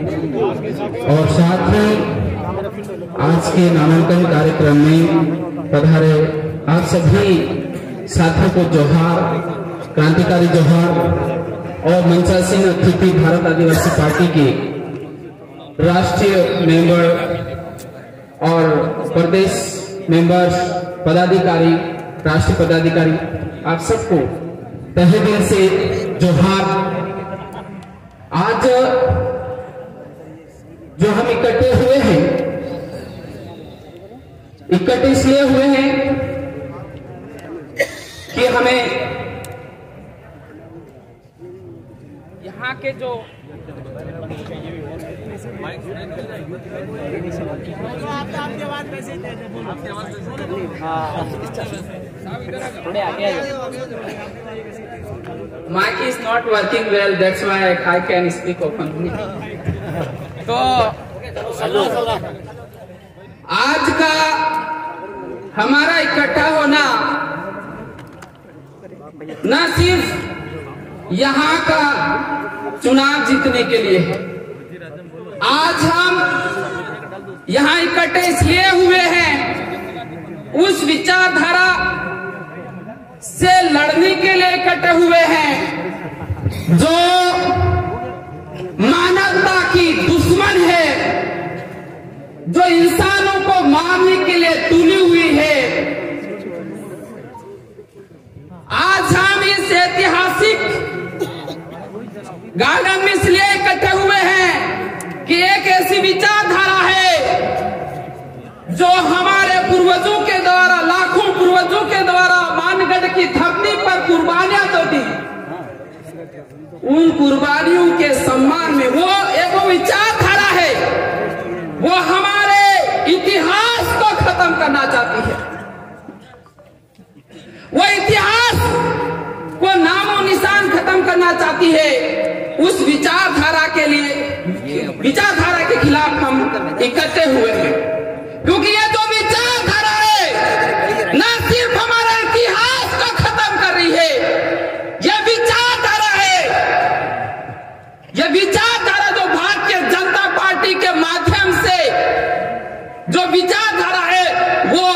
और साथ ही आज के नामांकन कार्यक्रम में पधारे आप सभी साथियों को जोहार, क्रांतिकारी जोहार। और मंचासीन अतिथि भारत आदिवासी पार्टी के राष्ट्रीय मेंबर और प्रदेश मेंबर्स, पदाधिकारी, राष्ट्रीय पदाधिकारी, आप सबको तहे दिल से जोहार। आज जो हम इकट्ठे हुए हैं, इकट्ठे इसलिए हुए हैं कि हमें यहाँ के जो mic is not working well, that's why I can speak openly. तो आज का हमारा इकट्ठा होना न सिर्फ यहाँ का चुनाव जीतने के लिए है, आज हम यहाँ इकट्ठे इसलिए हुए हैं, उस विचारधारा से लड़ने के लिए इकट्ठे हुए हैं जो मानवता की दुश्मन है, जो इंसानों को मारने के लिए तुली हुई है। आज हम इस ऐतिहासिक गार्डन में इसलिए इकट्ठे हुए हैं कि एक ऐसी विचारधारा है जो हमारे पूर्वजों के द्वारा, लाखों पूर्वजों के द्वारा मानगढ़ की धरती पर कुर्बानियां तो दी, उन कुर्बानियों के सम्मान में वो एक विचारधारा है, वो हमारे इतिहास को खत्म करना चाहती है, वो इतिहास को नामो निशान खत्म करना चाहती है। उस विचारधारा के लिए, विचारधारा के खिलाफ हम इकट्ठे हुए हैं, क्योंकि ये जो विचारधारा है न सिर्फ हमारा इतिहास को खत्म कर रही है, यह विचारधारा है, यह विचारधारा जो भारतीय जनता पार्टी के माध्यम से जो विचारधारा है वो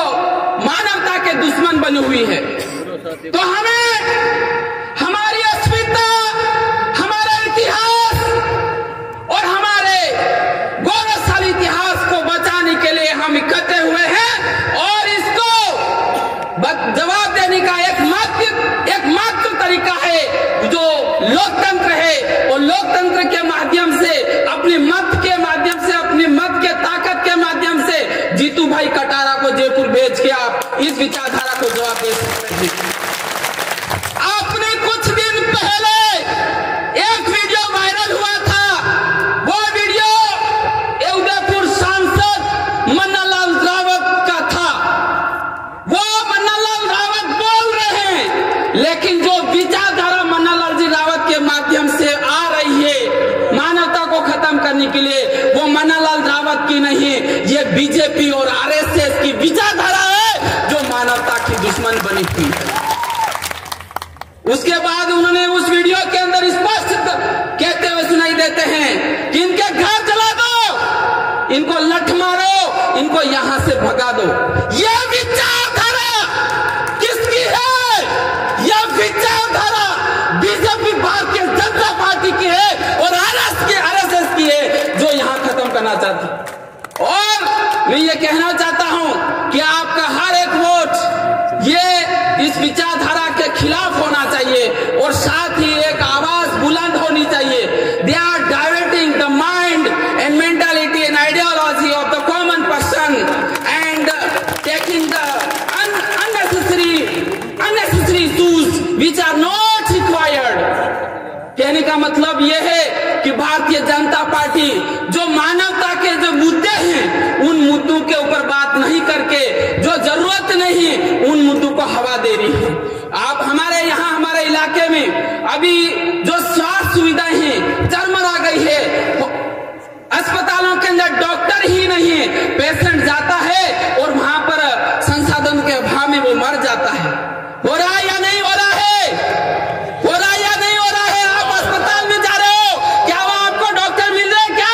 मानवता के दुश्मन बनी हुई है। तो हमें हमारी अस्मिता, हमारा इतिहास और हमारे गौरवशाली इतिहास को बचाने के लिए हम इकट्ठे हुए हैं और इसको जवाब देने का एकमात्र तरीका है जो लोकतंत्र है, और लोकतंत्र के माध्यम से, अपने मत के माध्यम से, अपने मत के ताकत के माध्यम से जीतू भाई कटारा को जयपुर भेज के आप इस विचारधारा को जवाब दे सकते हैं। आपने कुछ दिन पहले एक वीडियो वायरल हुआ था, वो वीडियो उदयपुर सांसद मन्नालाल रावत का था। वो मन्नालाल रावत बोल रहे हैं, लेकिन जो विचारधारा मन्नालाल जी रावत के माध्यम से आ रही है मानवता को खत्म करने के लिए, वो मन्नालाल रावत की नहीं, ये बीजेपी और आरएसएस की विचारधारा है जो मानवता की दुश्मन बनी हुई है। उसके बाद उन्होंने उस वीडियो के अंदर स्पष्ट कहते हुए सुनाई देते हैं कि इनके घर जला दो, इनको लठ मारो, इनको यहां से भगा दो। यह विचारधारा किसकी है? यह विचारधारा बीजेपी, भारतीय जनता पार्टी की है और आरएसएस की है जो यहां खत्म करना चाहती। और मैं ये कहना चाहता हूं कि आपका हर एक वोट ये इस विचारधारा के खिलाफ होना चाहिए और साथ ही एक आवाज बुलंद होनी चाहिए। They are diverting the mind and mentality and ideology of the common person and taking the unnecessary issues which are not required। कहने का मतलब यह है कि भारतीय जनता पार्टी जो मानवता के जो मुद्दे हैं उन मुद्दों के ऊपर बात नहीं करके, जो जरूरत नहीं उन मुद्दों को हवा दे रही है। आप हमारे यहाँ, हमारे इलाके में अभी जो स्वास्थ्य सुविधाएं हैं चरमरा गई है, अस्पतालों के अंदर डॉक्टर ही नहीं है, पेशेंट जाता है और वहां पर संसाधन के अभाव में वो मर जाता है। हो रहा है या नहीं हो रहा है? हो रहा है या नहीं हो रहा है? आप अस्पताल में जा रहे हो, क्या वहां आपको डॉक्टर मिल रहे हैं? क्या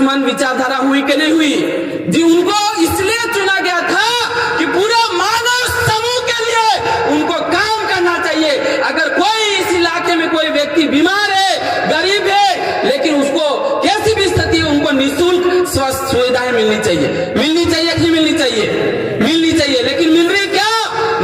दुश्मन विचारधारा हुई कि नहीं हुई जी। उनको इसलिए चुना गया था कि पूरा मानव समूह के लिए उनको काम करना चाहिए। अगर कोई इस इलाके में कोई व्यक्ति बीमार है, गरीब है, लेकिन उसको कैसी भी स्थिति है, उनको निःशुल्क स्वास्थ्य सुविधाएं मिलनी चाहिए। मिलनी चाहिए कि नहीं मिलनी चाहिए? मिलनी चाहिए। लेकिन मिल रही क्या?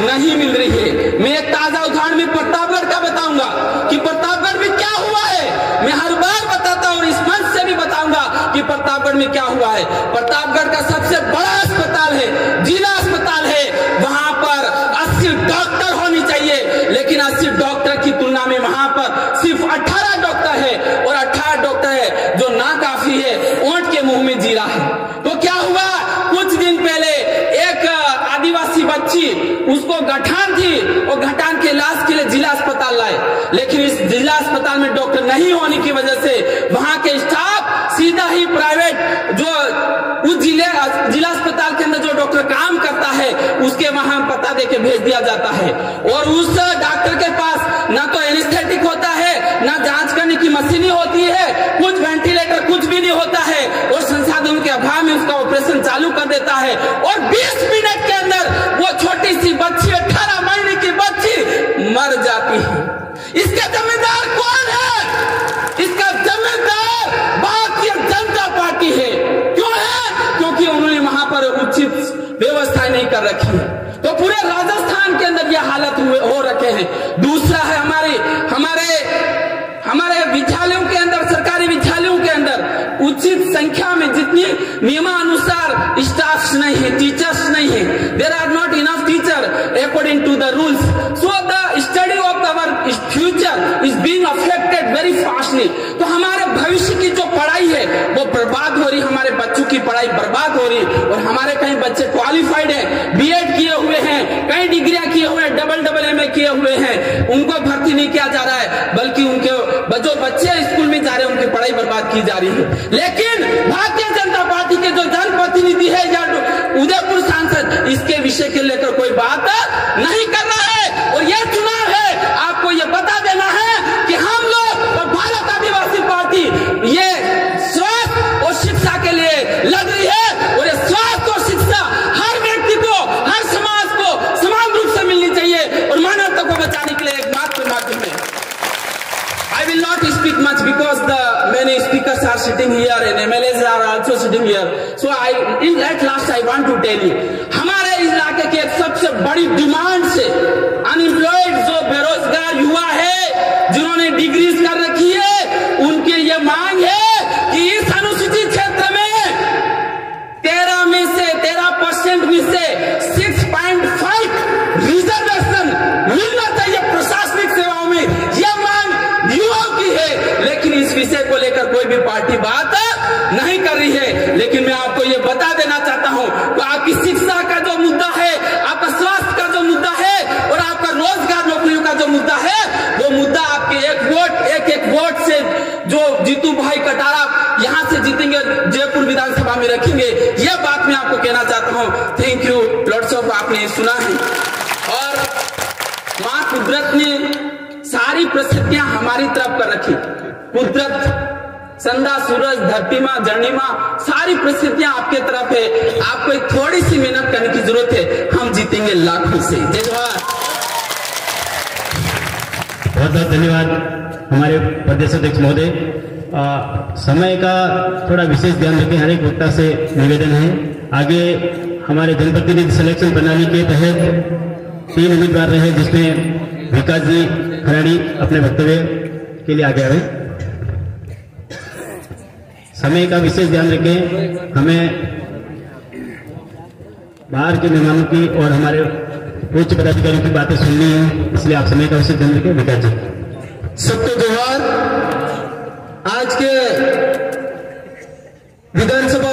नहीं मिल रही है। मैं एक ताजा उदाहरण में प्रतापगढ़ का बताऊंगा कि प्रतापगढ़ में क्या हुआ है। मैं हर बार बताता हूं और इस मंच से भी बताऊंगा कि प्रतापगढ़ में क्या हुआ है। प्रतापगढ़ का सबसे बड़ा अस्पताल है, जिला अस्पताल है। वहां पर 80 डॉक्टर होनी चाहिए, लेकिन 80 डॉक्टर की तुलना में वहां पर सिर्फ 18 डॉक्टर है, और 18 डॉक्टर है जो नाकाफी है, ऊंट के मुंह में जी रहा है। तो क्या हुआ? कुछ दिन पहले एक आदिवासी बच्ची, उसको गठान थी, और गठान के इलाज के लिए जिला अस्पताल लाए, लेकिन इस जिला अस्पताल में डॉक्टर नहीं होने की वजह से वहां के स्टाफ सीधा ही प्राइवेट जो उस जिला अस्पताल के अंदर जो डॉक्टर काम करता है उसके वहां पता देके भेज दिया जाता है। और उस डॉक्टर के पास ना तो एनेस्थेटिक होता है, ना जांच करने की मशीनें होती है, कुछ वेंटिलेटर कुछ भी नहीं होता है, और संसाधनों के अभाव में उसका ऑपरेशन चालू कर देता है। और 20 मिनट के अंदर वो छोटी सी बच्ची, 18 महीने की बच्ची मर जाती है। इसका जिम्मेदार कौन है? इसका जिम्मेदार भारतीय जनता पार्टी है। क्यों है? क्योंकि उन्होंने वहां पर उचित व्यवस्था नहीं कर रखी है। तो पूरे राजस्थान के अंदर यह हालत हो रखे हैं। दूसरा है हमारे विद्यालयों के अंदर, सरकारी विद्यालयों के अंदर उचित संख्या में जितनी नियमानुसार स्टाफ नहीं है, टीचर्स नहीं है। There are not enough teacher according to the rules, so the study of our future is being affected very fastly. तो हमारे भविष्य की जो पढ़ाई है वो बर्बाद हो रही, हमारे बच्चों की पढ़ाई बर्बाद हो रही। और हमारे कई बच्चे क्वालिफाइड हैं, बीएड किए हुए हैं, कई डिग्रियां किए हुए हैं, डबल एमए किए हुए हैं, उनको भर्ती नहीं किया जा रहा है, बल्कि उनके जो बच्चे स्कूल में जा रहे हैं उनकी पढ़ाई बर्बाद की जा रही है। लेकिन भारतीय जनता पार्टी के जो जनप्रतिनिधि है या उदयपुर सांसद, इसके विषय के लेकर कोई बात नहीं कर रहा है। और यह चुनाव है, आपको यह बता देना है कि हम लोग और भारत आदिवासी पार्टी ये स्वास्थ्य और शिक्षा के लिए लग रही है। और ये स्वास्थ्य और शिक्षा हर व्यक्ति को, हर समाज को समान रूप से मिलनी चाहिए, और मानवता को बचाने के लिए एकमात्र माध्यम है। I will not speak much because the many speakers are sitting here and MLAs are also sitting here. So at last I want to tell you, हमारे इलाके की एक सबसे बड़ी डिमांड से अनएम्प्लॉयड जो बेरोजगार युवा है, जिन्होंने डिग्रीज कर रखी है, उनकी ये मांग है कि इस अनुसूचित क्षेत्र में 13% में से 6.5 रिजर्वेशन मिलना चाहिए प्रशासनिक सेवाओं में। यह मांग युवाओं की है, लेकिन इस विषय को लेकर कोई भी पार्टी बात नहीं कर रही है। लेकिन मैं आपको यह बता देना चाहता हूं कि आपकी शिक्षा का जो मुद्दा है, आपका स्वास्थ्य का जो मुद्दा है, और आपका रोजगार नौकरियों का जो मुद्दा है, वो मुद्दा आपके एक वोट से जो जीतू भाई कटारा यहां से जीतेंगे, जयपुर विधानसभा में रखेंगे, यह बात मैं आपको कहना चाहता हूं। थैंक यू लॉर्ड्स ऑफ, आपने सुना है। और मां कुदरत ने सारी परिस्थितियां हमारी तरफ कर रखी। कुदरत, संधा, सूरज, धरती मां, जर्नी मां, सारी परिस्थितियां आपके तरफ है। आपको एक थोड़ी सी मेहनत करने की जरूरत है, हम जीतेंगे लाखों से। जय जवाहर। बहुत बहुत धन्यवाद हमारे प्रदेश अध्यक्ष महोदय। समय का थोड़ा विशेष ध्यान रखें, हर एक वक्ता से निवेदन है। आगे हमारे जनप्रतिनिधि सिलेक्शन प्रणाली के तहत 3 उम्मीदवार रहे, जिसमें विकास जी खराड़ी अपने वक्तव्य के लिए आगे आए। समय का विशेष ध्यान रखें, हमें बाहर के मेहमानों की और हमारे उच्च पदाधिकारियों की बातें सुननी है, इसलिए आप समय का विशेष ध्यान रखें। विकास जी। सबको जोहार। आज के विधानसभा